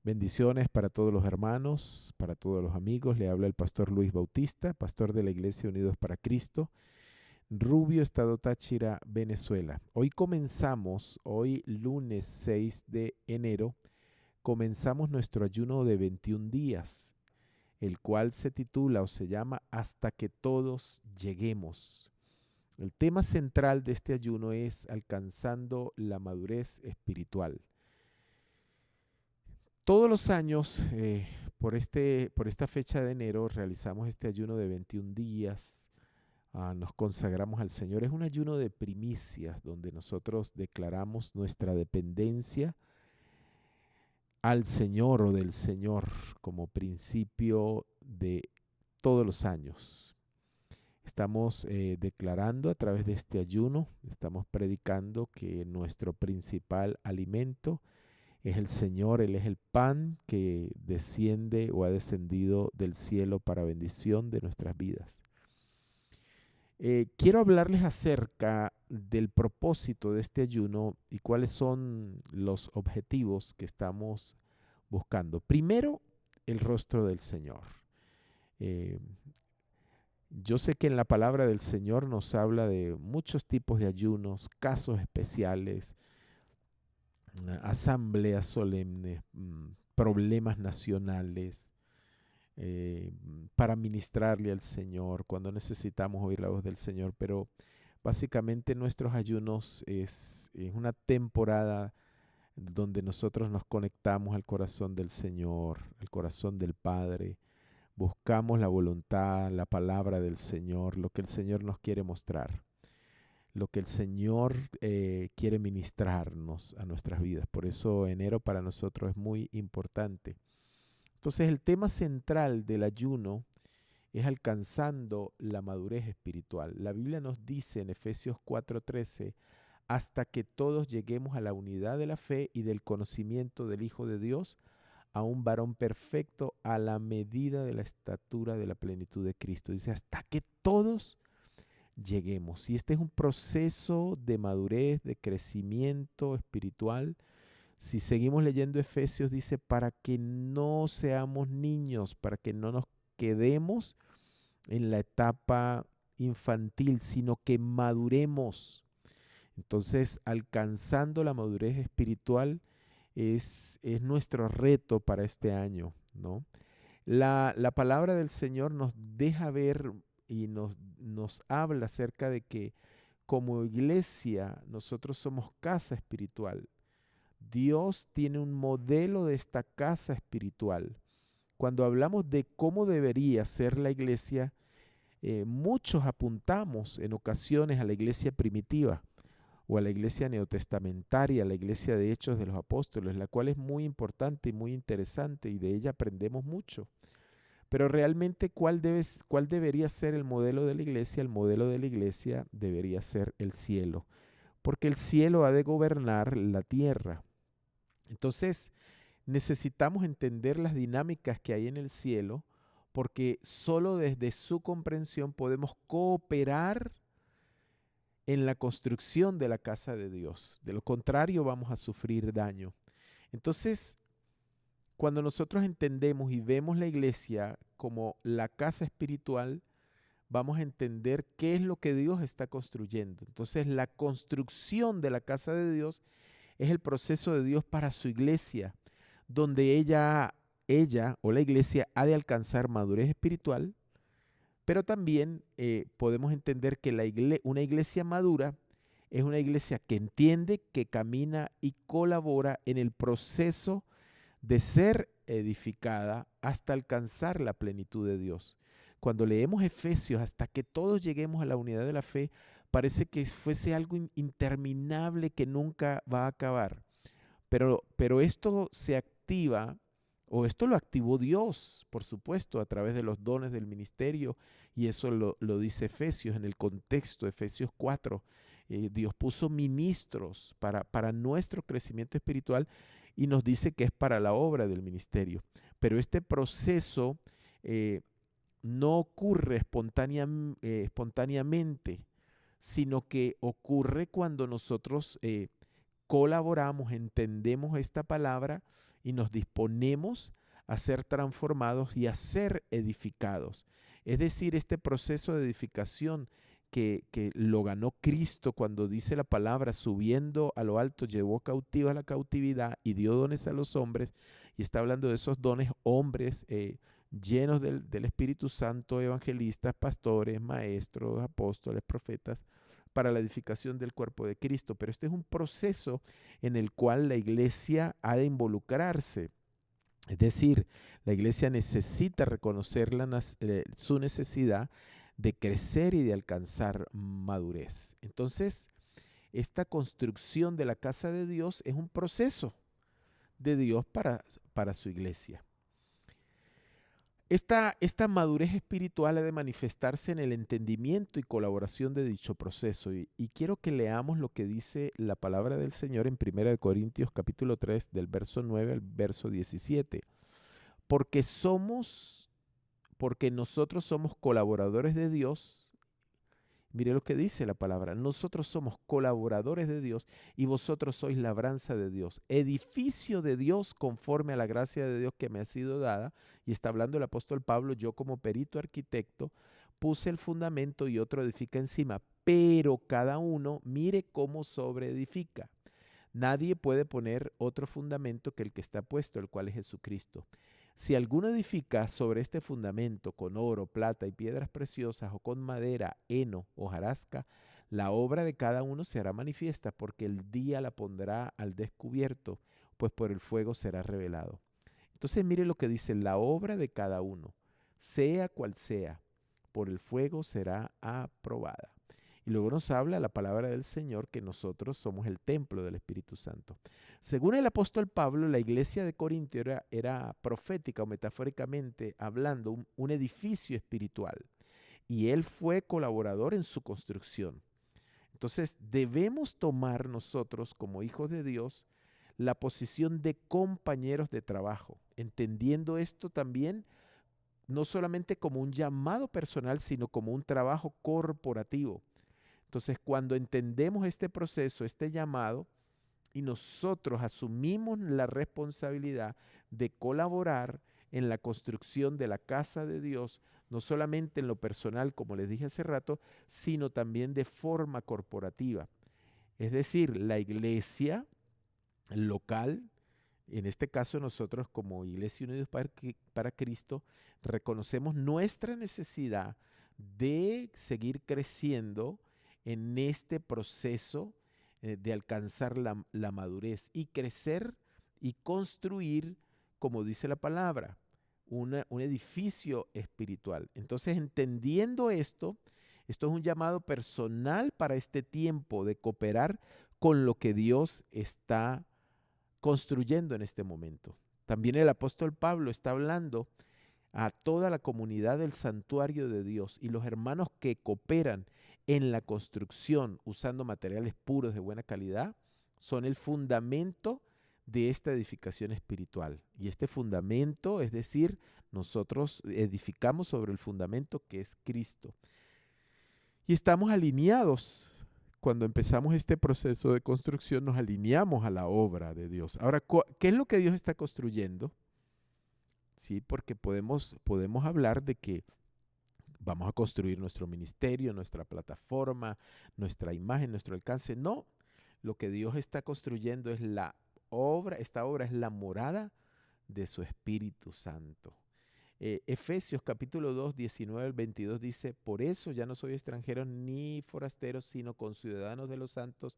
Bendiciones para todos los hermanos, para todos los amigos. Le habla el pastor Luis Bautista, pastor de la Iglesia Unidos para Cristo, Rubio, Estado Táchira, Venezuela. Hoy lunes 6 de enero, comenzamos nuestro ayuno de 21 días, el cual se titula o se llama Hasta que todos lleguemos. El tema central de este ayuno es alcanzando la madurez espiritual. Todos los años, por esta fecha de enero, realizamos este ayuno de 21 días. Nos consagramos al Señor. Es un ayuno de primicias donde nosotros declaramos nuestra dependencia al Señor o del Señor como principio de todos los años. Estamos declarando a través de este ayuno, estamos predicando que nuestro principal alimento es el Señor. Él es el pan que desciende o ha descendido del cielo para bendición de nuestras vidas. Quiero hablarles acerca del propósito de este ayuno y cuáles son los objetivos que estamos buscando. Primero, el rostro del Señor. Eh, yo sé que en la palabra del Señor nos habla de muchos tipos de ayunos, casos especiales, asambleas solemnes, problemas nacionales, para ministrarle al Señor cuando necesitamos oír la voz del Señor. Pero básicamente nuestros ayunos es una temporada donde nosotros nos conectamos al corazón del Señor, al corazón del Padre. Buscamos la voluntad, la palabra del Señor, lo que el Señor nos quiere mostrar, lo que el Señor quiere ministrarnos a nuestras vidas. Por eso enero para nosotros es muy importante. Entonces el tema central del ayuno es alcanzando la madurez espiritual. La Biblia nos dice en Efesios 4:13, hasta que todos lleguemos a la unidad de la fe y del conocimiento del Hijo de Dios, a un varón perfecto a la medida de la estatura de la plenitud de Cristo. Dice, hasta que todos lleguemos. Y este es un proceso de madurez, de crecimiento espiritual. Si seguimos leyendo Efesios, dice, para que no seamos niños, para que no nos quedemos en la etapa infantil, sino que maduremos. Entonces, alcanzando la madurez espiritual es nuestro reto para este año, ¿no? La palabra del Señor nos deja ver y nos habla acerca de que como iglesia nosotros somos casa espiritual. Dios tiene un modelo de esta casa espiritual. Cuando hablamos de cómo debería ser la iglesia, muchos apuntamos en ocasiones a la iglesia primitiva o a la iglesia neotestamentaria, a la iglesia de Hechos de los Apóstoles, la cual es muy importante y muy interesante y de ella aprendemos mucho. Pero realmente, ¿cuál debería ser el modelo de la iglesia? El modelo de la iglesia debería ser el cielo, porque el cielo ha de gobernar la tierra. Entonces, necesitamos entender las dinámicas que hay en el cielo, porque solo desde su comprensión podemos cooperar en la construcción de la casa de Dios. De lo contrario, vamos a sufrir daño. Entonces, cuando nosotros entendemos y vemos la iglesia como la casa espiritual, vamos a entender qué es lo que Dios está construyendo. Entonces, la construcción de la casa de Dios es el proceso de Dios para su iglesia, donde ella o la iglesia ha de alcanzar madurez espiritual, pero también podemos entender que una iglesia madura es una iglesia que entiende, que camina y colabora en el proceso de ser edificada hasta alcanzar la plenitud de Dios. Cuando leemos Efesios, hasta que todos lleguemos a la unidad de la fe, parece que fuese algo interminable que nunca va a acabar. Pero esto se activa, o esto lo activó Dios, por supuesto, a través de los dones del ministerio, y eso lo dice Efesios en el contexto, Efesios 4. Dios puso ministros para nuestro crecimiento espiritual y nos dice que es para la obra del ministerio. Pero este proceso no ocurre espontáneamente, sino que ocurre cuando nosotros colaboramos, entendemos esta palabra y nos disponemos a ser transformados y a ser edificados. Es decir, este proceso de edificación que lo ganó Cristo cuando dice la palabra, subiendo a lo alto, llevó cautiva la cautividad y dio dones a los hombres, y está hablando de esos dones, hombres llenos del Espíritu Santo, evangelistas, pastores, maestros, apóstoles, profetas, para la edificación del cuerpo de Cristo. Pero este es un proceso en el cual la iglesia ha de involucrarse. Es decir, la iglesia necesita reconocer su necesidad de crecer y de alcanzar madurez. Entonces, esta construcción de la casa de Dios es un proceso de Dios para su iglesia. Esta madurez espiritual ha de manifestarse en el entendimiento y colaboración de dicho proceso. Y quiero que leamos lo que dice la palabra del Señor en 1 Corintios capítulo 3, del verso 9 al verso 17. Porque nosotros somos colaboradores de Dios. Mire lo que dice la palabra. Nosotros somos colaboradores de Dios y vosotros sois labranza de Dios, edificio de Dios conforme a la gracia de Dios que me ha sido dada. Y está hablando el apóstol Pablo, yo como perito arquitecto puse el fundamento y otro edifica encima, pero cada uno mire cómo sobreedifica. Nadie puede poner otro fundamento que el que está puesto, el cual es Jesucristo. Si alguno edifica sobre este fundamento con oro, plata y piedras preciosas, o con madera, heno o hojarasca, la obra de cada uno se hará manifiesta, porque el día la pondrá al descubierto, pues por el fuego será revelado. Entonces mire lo que dice, la obra de cada uno, sea cual sea, por el fuego será aprobada. Y luego nos habla la palabra del Señor que nosotros somos el templo del Espíritu Santo. Según el apóstol Pablo, la iglesia de Corintio era profética o metafóricamente hablando un edificio espiritual. Y él fue colaborador en su construcción. Entonces debemos tomar nosotros como hijos de Dios la posición de compañeros de trabajo, entendiendo esto también no solamente como un llamado personal, sino como un trabajo corporativo. Entonces, cuando entendemos este proceso, este llamado, y nosotros asumimos la responsabilidad de colaborar en la construcción de la casa de Dios, no solamente en lo personal, como les dije hace rato, sino también de forma corporativa. Es decir, la iglesia local, en este caso nosotros como Iglesia Unidos para Cristo, reconocemos nuestra necesidad de seguir creciendo en este proceso de alcanzar la madurez y crecer y construir, como dice la palabra, un edificio espiritual. Entonces, entendiendo esto es un llamado personal para este tiempo de cooperar con lo que Dios está construyendo en este momento. También el apóstol Pablo está hablando a toda la comunidad del santuario de Dios y los hermanos que cooperan en la construcción usando materiales puros de buena calidad son el fundamento de esta edificación espiritual. Y este fundamento, es decir, nosotros edificamos sobre el fundamento que es Cristo. Y estamos alineados. Cuando empezamos este proceso de construcción, nos alineamos a la obra de Dios. Ahora, ¿qué es lo que Dios está construyendo? Sí, porque podemos hablar de que vamos a construir nuestro ministerio, nuestra plataforma, nuestra imagen, nuestro alcance. No, lo que Dios está construyendo es la obra, esta obra es la morada de su Espíritu Santo. Efesios capítulo 2, 19 al 22 dice, por eso ya no soy extranjero ni forastero, sino conciudadanos de los santos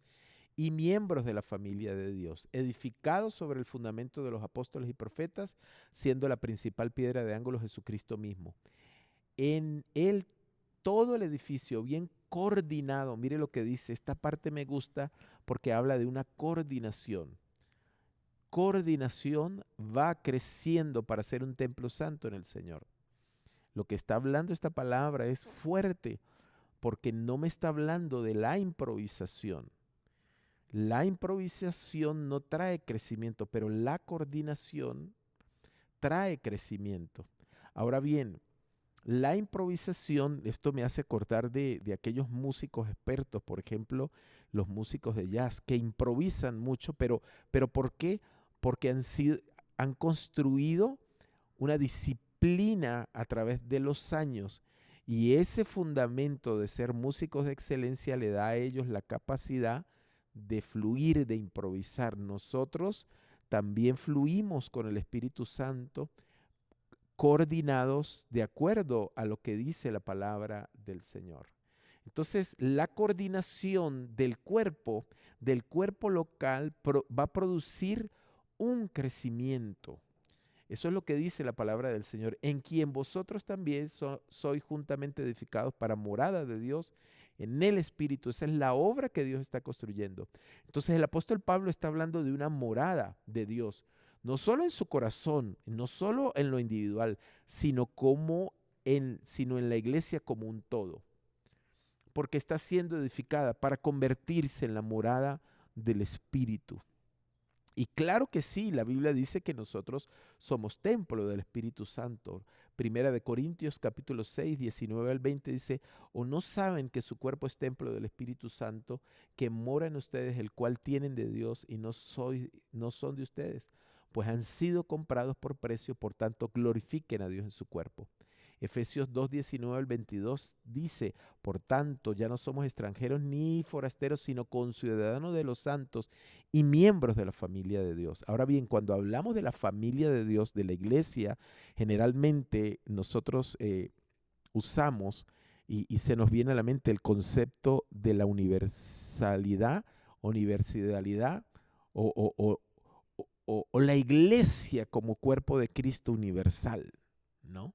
y miembros de la familia de Dios, edificados sobre el fundamento de los apóstoles y profetas, siendo la principal piedra de ángulo Jesucristo mismo. En él todo el edificio bien coordinado, mire lo que dice, esta parte me gusta porque habla de una coordinación. Coordinación va creciendo para ser un templo santo en el Señor. Lo que está hablando esta palabra es fuerte porque no me está hablando de la improvisación. La improvisación no trae crecimiento, pero la coordinación trae crecimiento. Ahora bien, La improvisación, esto me hace acordar de aquellos músicos expertos, por ejemplo, los músicos de jazz, que improvisan mucho, pero ¿por qué? Porque han construido una disciplina a través de los años y ese fundamento de ser músicos de excelencia le da a ellos la capacidad de fluir, de improvisar. Nosotros también fluimos con el Espíritu Santo coordinados de acuerdo a lo que dice la palabra del Señor. Entonces, la coordinación del cuerpo local, va a producir un crecimiento. Eso es lo que dice la palabra del Señor, en quien vosotros también sois juntamente edificados para morada de Dios en el Espíritu. Esa es la obra que Dios está construyendo. Entonces el apóstol Pablo está hablando de una morada de Dios, no solo en su corazón, no solo en lo individual, sino en la iglesia como un todo, porque está siendo edificada para convertirse en la morada del Espíritu. Y claro que sí, la Biblia dice que nosotros somos templo del Espíritu Santo. Primera de Corintios capítulo 6, 19 al 20 dice, ¿o no saben que su cuerpo es templo del Espíritu Santo, que mora en ustedes, el cual tienen de Dios y no son de ustedes? Pues han sido comprados por precio, por tanto glorifiquen a Dios en su cuerpo. Efesios 2, 19 al 22 dice, por tanto, ya no somos extranjeros ni forasteros, sino conciudadanos de los santos y miembros de la familia de Dios. Ahora bien, cuando hablamos de la familia de Dios, de la iglesia, generalmente nosotros usamos y se nos viene a la mente el concepto de la universalidad o, o- o- o la iglesia como cuerpo de Cristo universal, ¿no?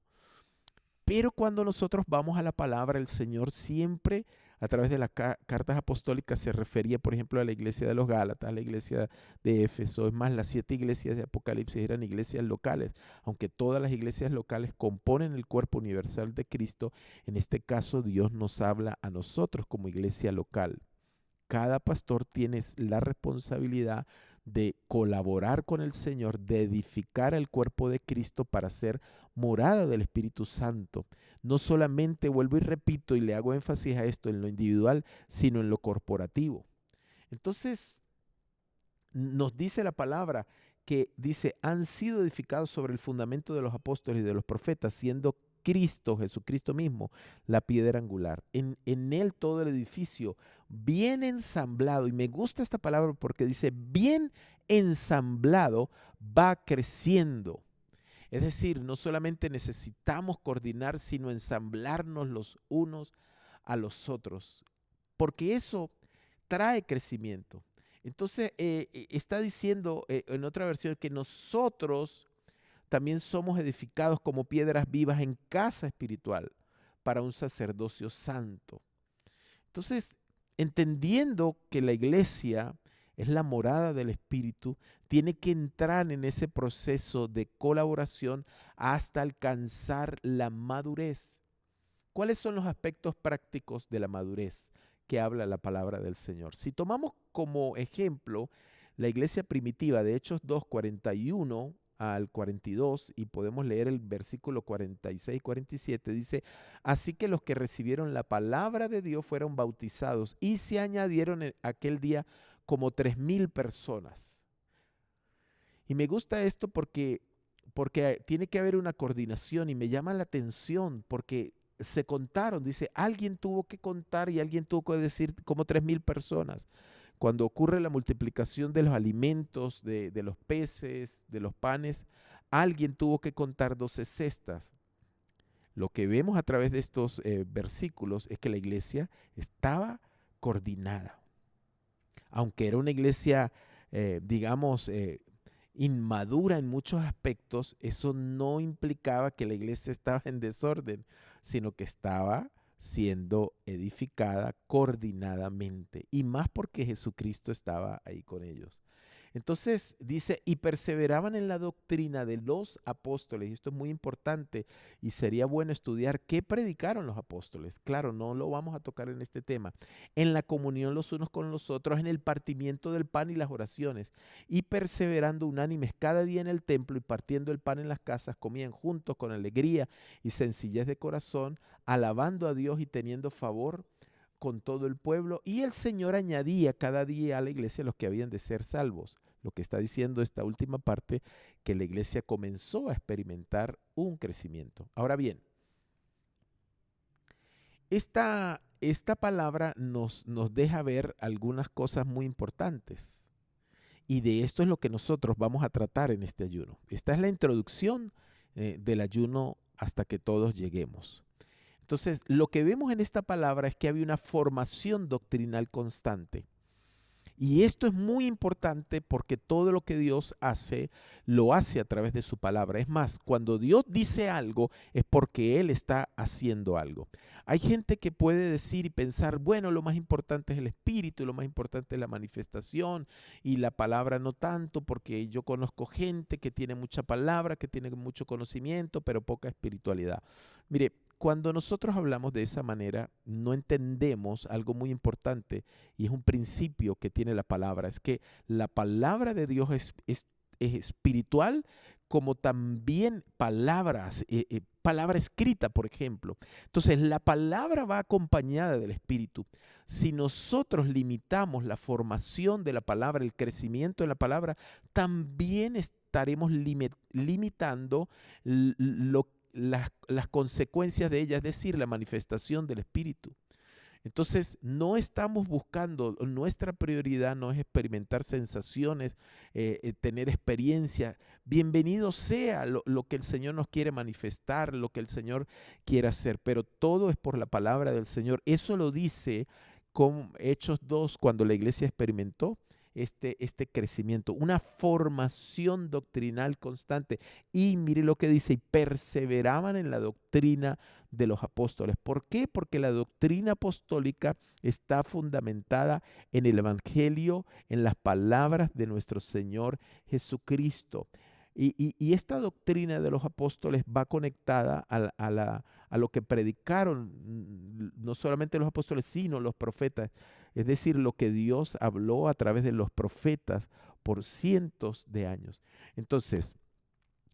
Pero cuando nosotros vamos a la palabra, el Señor siempre a través de las cartas apostólicas se refería, por ejemplo, a la iglesia de los Gálatas, a la iglesia de Éfeso. Es más, las 7 iglesias de Apocalipsis eran iglesias locales, aunque todas las iglesias locales componen el cuerpo universal de Cristo. En este caso, Dios nos habla a nosotros como iglesia local. Cada pastor tiene la responsabilidad de colaborar con el Señor, de edificar el cuerpo de Cristo para ser morada del Espíritu Santo. No solamente, vuelvo y repito, y le hago énfasis a esto, en lo individual, sino en lo corporativo. Entonces, nos dice la palabra que dice, han sido edificados sobre el fundamento de los apóstoles y de los profetas, siendo Cristo, Jesucristo mismo, la piedra angular. En él todo el edificio bien ensamblado, y me gusta esta palabra porque dice bien ensamblado, va creciendo. Es decir, no solamente necesitamos coordinar, sino ensamblarnos los unos a los otros, porque eso trae crecimiento. Entonces, está diciendo en otra versión que nosotros también somos edificados como piedras vivas en casa espiritual para un sacerdocio santo. Entonces, entendiendo que la iglesia es la morada del Espíritu, tiene que entrar en ese proceso de colaboración hasta alcanzar la madurez. ¿Cuáles son los aspectos prácticos de la madurez que habla la palabra del Señor? Si tomamos como ejemplo la iglesia primitiva de Hechos 2, 41 al 42, y podemos leer el versículo 46 y 47, dice, así que los que recibieron la palabra de Dios fueron bautizados y se añadieron en aquel día como 3,000 personas. Y me gusta esto porque tiene que haber una coordinación y me llama la atención porque se contaron, dice, alguien tuvo que contar y alguien tuvo que decir como 3,000 personas. Cuando ocurre la multiplicación de los alimentos, de los peces, de los panes, alguien tuvo que contar 12 cestas. Lo que vemos a través de estos versículos es que la iglesia estaba coordinada. Aunque era una iglesia, digamos, inmadura en muchos aspectos, eso no implicaba que la iglesia estaba en desorden, sino que estaba siendo edificada coordinadamente, y más porque Jesucristo estaba ahí con ellos. Entonces dice, y perseveraban en la doctrina de los apóstoles. Y esto es muy importante y sería bueno estudiar qué predicaron los apóstoles. Claro, no lo vamos a tocar en este tema. En la comunión los unos con los otros, en el partimiento del pan y las oraciones. Y perseverando unánimes cada día en el templo y partiendo el pan en las casas, comían juntos con alegría y sencillez de corazón, alabando a Dios y teniendo favor con todo el pueblo, y el Señor añadía cada día a la iglesia los que habían de ser salvos. Lo que está diciendo esta última parte, que la iglesia comenzó a experimentar un crecimiento. Ahora bien, esta palabra nos deja ver algunas cosas muy importantes. Y de esto es lo que nosotros vamos a tratar en este ayuno. Esta es la introducción del ayuno hasta que todos lleguemos. Entonces, lo que vemos en esta palabra es que había una formación doctrinal constante. Y esto es muy importante porque todo lo que Dios hace, lo hace a través de su palabra. Es más, cuando Dios dice algo, es porque Él está haciendo algo. Hay gente que puede decir y pensar, bueno, lo más importante es el espíritu, lo más importante es la manifestación y la palabra no tanto, porque yo conozco gente que tiene mucha palabra, que tiene mucho conocimiento, pero poca espiritualidad. Mire, cuando nosotros hablamos de esa manera, no entendemos algo muy importante y es un principio que tiene la palabra. Es que la palabra de Dios es espiritual como también palabra escrita, por ejemplo. Entonces, la palabra va acompañada del espíritu. Si nosotros limitamos la formación de la palabra, el crecimiento de la palabra, también estaremos limitando las consecuencias de ella, es decir, la manifestación del Espíritu. Entonces, no estamos buscando, nuestra prioridad no es experimentar sensaciones, tener experiencia. Bienvenido sea lo que el Señor nos quiere manifestar, lo que el Señor quiere hacer, pero todo es por la palabra del Señor. Eso lo dice con Hechos 2, cuando la iglesia experimentó este crecimiento, una formación doctrinal constante. Y mire lo que dice, y perseveraban en la doctrina de los apóstoles. ¿Por qué? Porque la doctrina apostólica está fundamentada en el Evangelio, en las palabras de nuestro Señor Jesucristo. Y esta doctrina de los apóstoles va conectada a lo que predicaron no solamente los apóstoles, sino los profetas. Es decir, lo que Dios habló a través de los profetas por cientos de años. Entonces,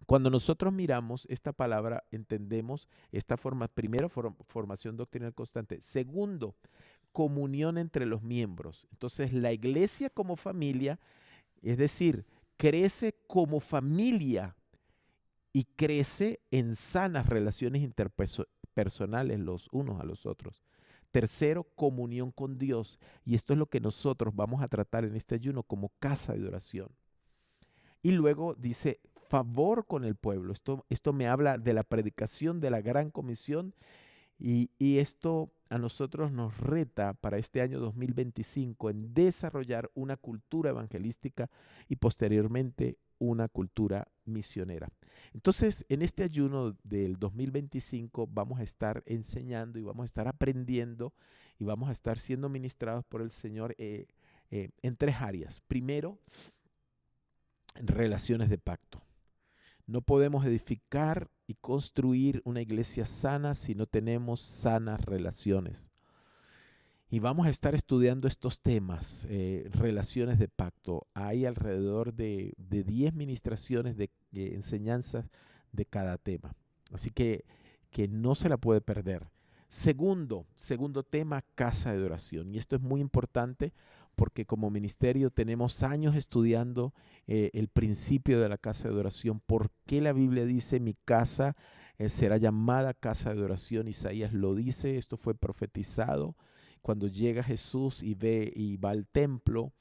cuando nosotros miramos esta palabra, entendemos esta primero, formación doctrinal constante. Segundo, comunión entre los miembros. Entonces, la iglesia como familia, es decir, crece como familia y crece en sanas relaciones interpersonales los unos a los otros. Tercero, comunión con Dios. Y esto es lo que nosotros vamos a tratar en este ayuno como casa de oración. Y luego dice, favor con el pueblo. Esto me habla de la predicación de la gran comisión y esto a nosotros nos reta para este año 2025 en desarrollar una cultura evangelística y posteriormente una cultura misionera. Entonces, en este ayuno del 2025 vamos a estar enseñando y vamos a estar aprendiendo y vamos a estar siendo ministrados por el Señor en tres áreas. Primero, relaciones de pacto. No podemos edificar y construir una iglesia sana si no tenemos sanas relaciones. Y vamos a estar estudiando estos temas, relaciones de pacto. Hay alrededor de 10 ministraciones de enseñanzas de cada tema. Así que no se la puede perder. Segundo tema, casa de oración. Y esto es muy importante porque como ministerio tenemos años estudiando el principio de la casa de oración. ¿Por qué la Biblia dice mi casa será llamada casa de oración? Isaías lo dice, esto fue profetizado. Cuando llega Jesús y ve y va al templo,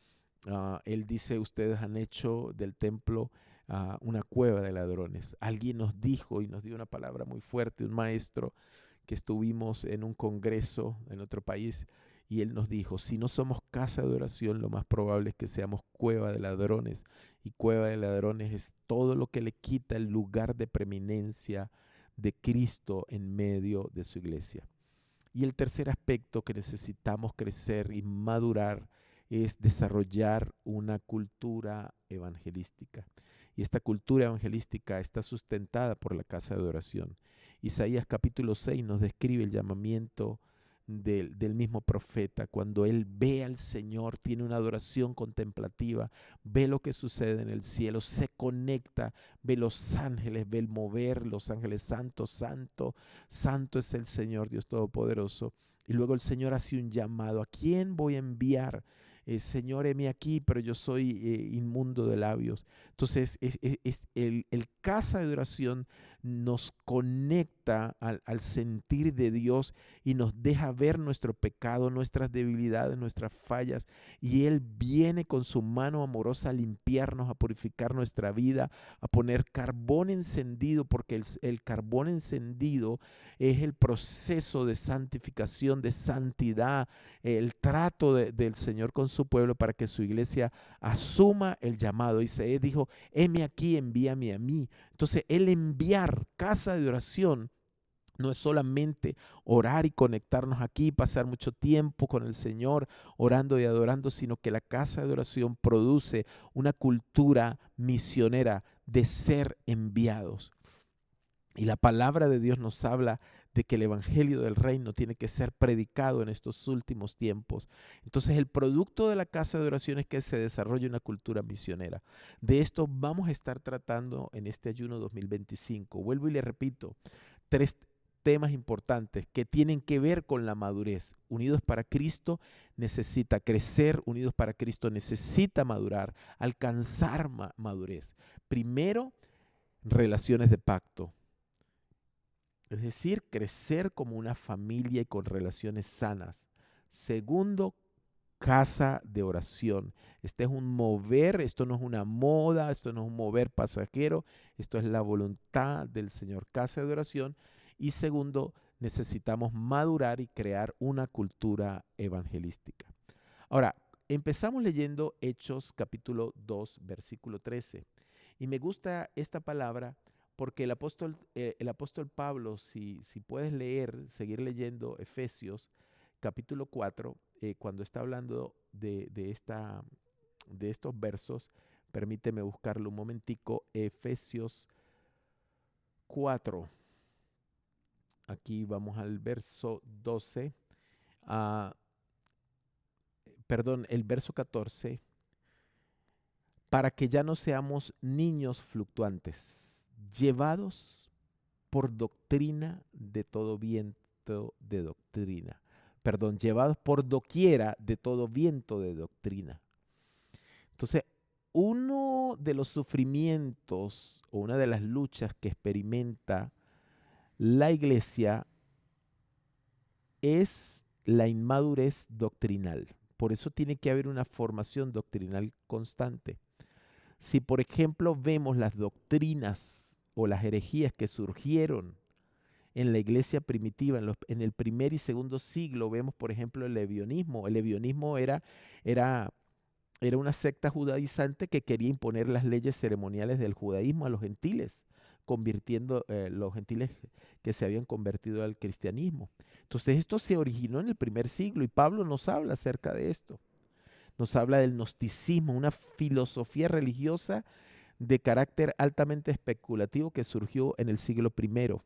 él dice, ustedes han hecho del templo una cueva de ladrones. Alguien nos dijo y nos dio una palabra muy fuerte, un maestro que estuvimos en un congreso en otro país y él nos dijo, si no somos casa de oración, lo más probable es que seamos cueva de ladrones. Y cueva de ladrones es todo lo que le quita el lugar de preeminencia de Cristo en medio de su iglesia. Y el tercer aspecto que necesitamos crecer y madurar es desarrollar una cultura evangelística. Y esta cultura evangelística está sustentada por la casa de oración. Isaías capítulo 6 nos describe el llamamiento del mismo profeta. Cuando él ve al Señor, tiene una adoración contemplativa, ve lo que sucede en el cielo, se conecta, ve los ángeles, ve el mover, los ángeles santos, santo, santo es el Señor Dios Todopoderoso. Y luego el Señor hace un llamado: ¿a quién voy a enviar? Señor, heme aquí, pero yo soy inmundo de labios. Entonces, el casa de oración nos conecta al sentir de Dios y nos deja ver nuestro pecado, nuestras debilidades, nuestras fallas. Y Él viene con su mano amorosa a limpiarnos, a purificar nuestra vida, a poner carbón encendido, porque el carbón encendido es el proceso de santificación, de santidad, el trato del Señor con su pueblo para que su iglesia asuma el llamado. Isaías dijo: heme aquí, envíame a mí. Entonces, el enviar casa de oración no es solamente orar y conectarnos aquí, pasar mucho tiempo con el Señor orando y adorando, sino que la casa de oración produce una cultura misionera de ser enviados. Y la palabra de Dios nos habla de que el evangelio del reino tiene que ser predicado en estos últimos tiempos. Entonces, el producto de la casa de oración es que se desarrolle una cultura misionera. De esto vamos a estar tratando en este ayuno 2025. Vuelvo y le repito, 3 temas importantes que tienen que ver con la madurez. Unidos para Cristo necesita crecer, Unidos para Cristo necesita madurar, alcanzar madurez. Primero, relaciones de pacto. Es decir, crecer como una familia y con relaciones sanas. Segundo, casa de oración. Este es un mover, esto no es una moda, esto no es un mover pasajero, esto es la voluntad del Señor, casa de oración. Y segundo, necesitamos madurar y crear una cultura evangelística. Ahora, empezamos leyendo Hechos capítulo 2, versículo 13. Y me gusta esta palabra porque el apóstol Pablo, si puedes leer, seguir leyendo Efesios capítulo 4, cuando está hablando de estos versos, permíteme buscarlo un momentico, Efesios 4. Aquí vamos al verso 12, perdón, el verso 14. Para que ya no seamos niños fluctuantes, llevados por doctrina de todo viento de doctrina. Perdón, llevados por doquiera de todo viento de doctrina. Entonces, uno de los sufrimientos o una de las luchas que experimenta la iglesia es la inmadurez doctrinal. Por eso tiene que haber una formación doctrinal constante. Si, por ejemplo, vemos las doctrinas o las herejías que surgieron en la iglesia primitiva, en el primer y segundo siglo, vemos, por ejemplo, el lebionismo. El lebionismo era una secta judaizante que quería imponer las leyes ceremoniales del judaísmo a los gentiles, convirtiendo los gentiles que se habían convertido al cristianismo. Entonces, esto se originó en el primer siglo y Pablo nos habla acerca de esto. Nos habla del gnosticismo, una filosofía religiosa de carácter altamente especulativo que surgió en el siglo I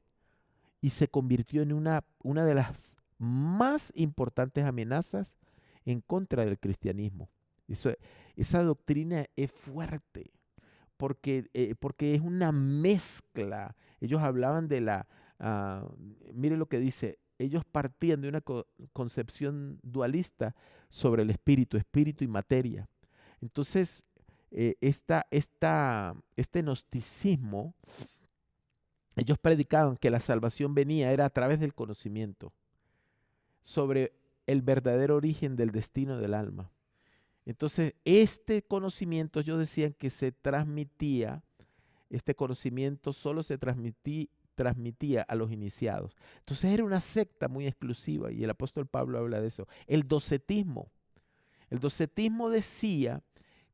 y se convirtió en una de las más importantes amenazas en contra del cristianismo. Esa doctrina es fuerte porque es una mezcla. Ellos hablaban de mire lo que dice, ellos partían de una concepción dualista sobre el espíritu y materia. Entonces, este gnosticismo, ellos predicaban que la salvación era a través del conocimiento sobre el verdadero origen del destino del alma. Entonces, este conocimiento, ellos decían que este conocimiento solo se transmitía a los iniciados. Entonces era una secta muy exclusiva y el apóstol Pablo habla de eso. El docetismo decía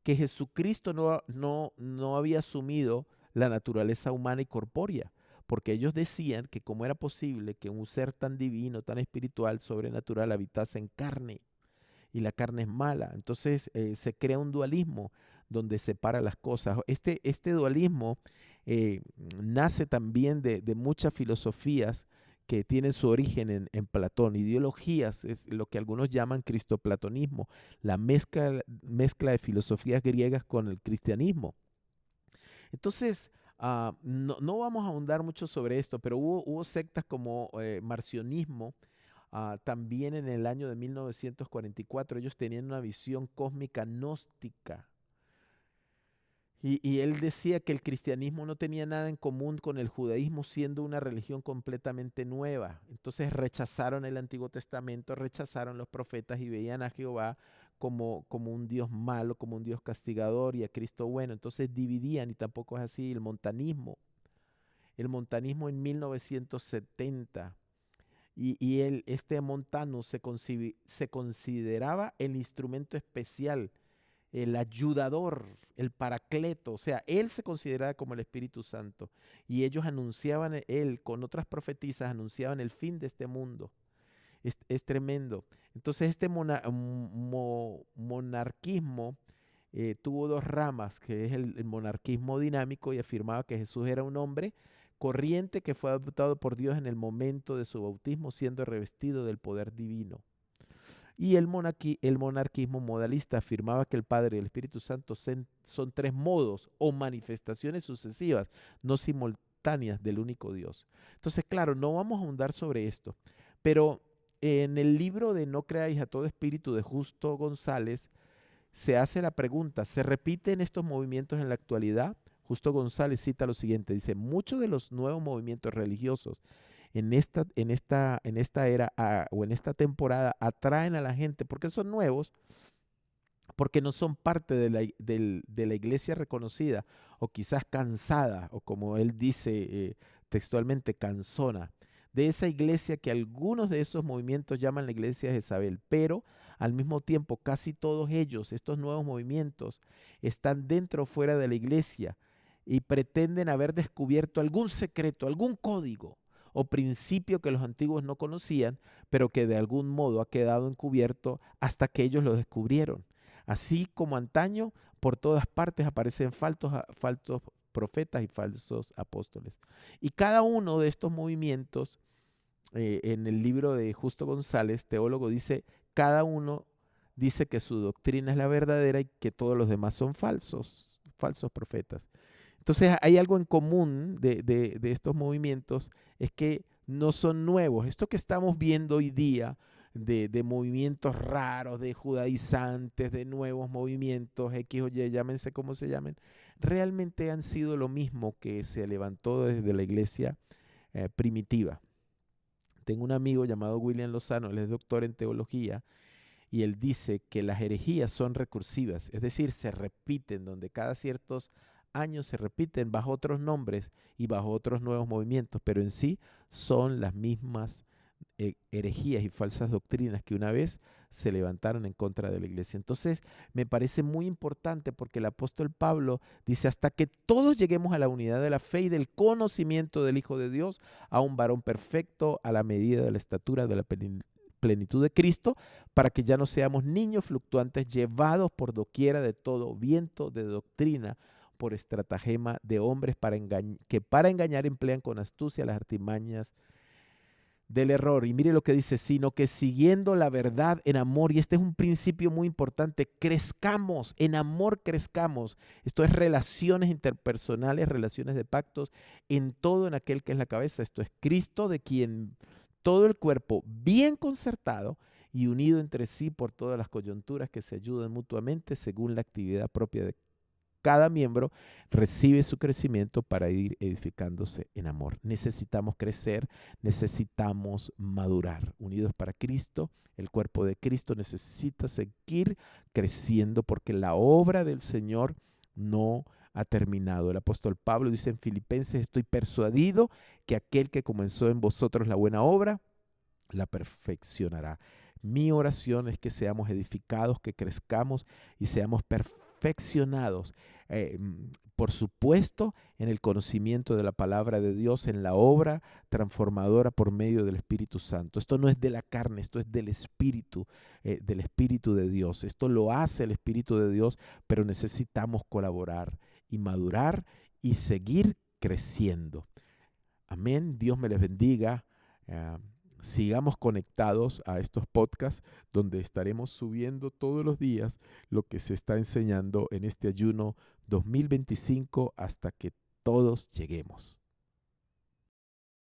que Jesucristo no había asumido la naturaleza humana y corpórea, porque ellos decían que cómo era posible que un ser tan divino, tan espiritual, sobrenatural, habitase en carne. y la carne es mala. Entonces se crea un dualismo donde separa las cosas. Este dualismo eh, nace también de muchas filosofías que tienen su origen en Platón. Ideologías es lo que algunos llaman cristoplatonismo, la mezcla de filosofías griegas con el cristianismo. Entonces, no vamos a ahondar mucho sobre esto, pero hubo sectas como marcionismo. También en el año de 1944 ellos tenían una visión cósmica gnóstica. Y él decía que el cristianismo no tenía nada en común con el judaísmo, siendo una religión completamente nueva. Entonces rechazaron el Antiguo Testamento, rechazaron los profetas y veían a Jehová como un Dios malo, como un Dios castigador y a Cristo bueno. Entonces dividían y tampoco es así. El montanismo en 1970. Este montano se consideraba el instrumento especial, el ayudador, el paracleto, o sea, él se consideraba como el Espíritu Santo y ellos anunciaban, él con otras profetisas anunciaban el fin de este mundo. Es tremendo. Entonces este monarquismo tuvo dos ramas, que es el monarquismo dinámico y afirmaba que Jesús era un hombre corriente que fue adoptado por Dios en el momento de su bautismo, siendo revestido del poder divino. Y el monarquismo modalista afirmaba que el Padre y el Espíritu Santo son tres modos o manifestaciones sucesivas, no simultáneas del único Dios. Entonces, claro, no vamos a ahondar sobre esto, pero en el libro de No creáis a todo espíritu de Justo González se hace la pregunta, ¿se repiten estos movimientos en la actualidad? Justo González cita lo siguiente, dice, muchos de los nuevos movimientos religiosos en esta era o en esta temporada atraen a la gente porque son nuevos, porque no son parte de la iglesia reconocida o quizás cansada o como él dice textualmente, cansona, de esa iglesia que algunos de esos movimientos llaman la iglesia de Jezabel, pero al mismo tiempo casi todos ellos, estos nuevos movimientos, están dentro o fuera de la iglesia y pretenden haber descubierto algún secreto, algún código o principio que los antiguos no conocían, pero que de algún modo ha quedado encubierto hasta que ellos lo descubrieron. Así como antaño, por todas partes aparecen falsos profetas y falsos apóstoles. Y cada uno de estos movimientos, en el libro de Justo González, teólogo, dice, cada uno dice que su doctrina es la verdadera y que todos los demás son falsos profetas. Entonces hay algo en común de estos movimientos, es que no son nuevos. Esto que estamos viendo hoy día de movimientos raros, de judaizantes, de nuevos movimientos, X o Y, llámense como se llamen, realmente han sido lo mismo que se levantó desde la iglesia primitiva. Tengo un amigo llamado William Lozano, él es doctor en teología, y él dice que las herejías son recursivas, es decir, se repiten, donde cada ciertos años se repiten bajo otros nombres y bajo otros nuevos movimientos, pero en sí son las mismas herejías y falsas doctrinas que una vez se levantaron en contra de la iglesia. Entonces me parece muy importante porque el apóstol Pablo dice, hasta que todos lleguemos a la unidad de la fe y del conocimiento del Hijo de Dios, a un varón perfecto, a la medida de la estatura de la plenitud de Cristo, para que ya no seamos niños fluctuantes llevados por doquiera de todo viento de doctrina, por estratagema de hombres que para engañar emplean con astucia las artimañas del error. Y mire lo que dice, sino que siguiendo la verdad en amor, y este es un principio muy importante, crezcamos, en amor crezcamos. Esto es relaciones interpersonales, relaciones de pactos, en todo en aquel que es la cabeza. Esto es Cristo, de quien todo el cuerpo bien concertado y unido entre sí por todas las coyunturas que se ayudan mutuamente según la actividad propia de cada miembro, recibe su crecimiento para ir edificándose en amor. Necesitamos crecer, necesitamos madurar. Unidos para Cristo, el cuerpo de Cristo necesita seguir creciendo porque la obra del Señor no ha terminado. El apóstol Pablo dice en Filipenses, estoy persuadido que aquel que comenzó en vosotros la buena obra, la perfeccionará. Mi oración es que seamos edificados, que crezcamos y seamos perfectos perfeccionados, por supuesto, en el conocimiento de la palabra de Dios, en la obra transformadora por medio del Espíritu Santo. Esto no es de la carne, esto es del Espíritu de Dios. Esto lo hace el Espíritu de Dios, pero necesitamos colaborar y madurar y seguir creciendo. Amén. Dios me les bendiga. Ah, Sigamos conectados a estos podcasts donde estaremos subiendo todos los días lo que se está enseñando en este ayuno 2025 hasta que todos lleguemos.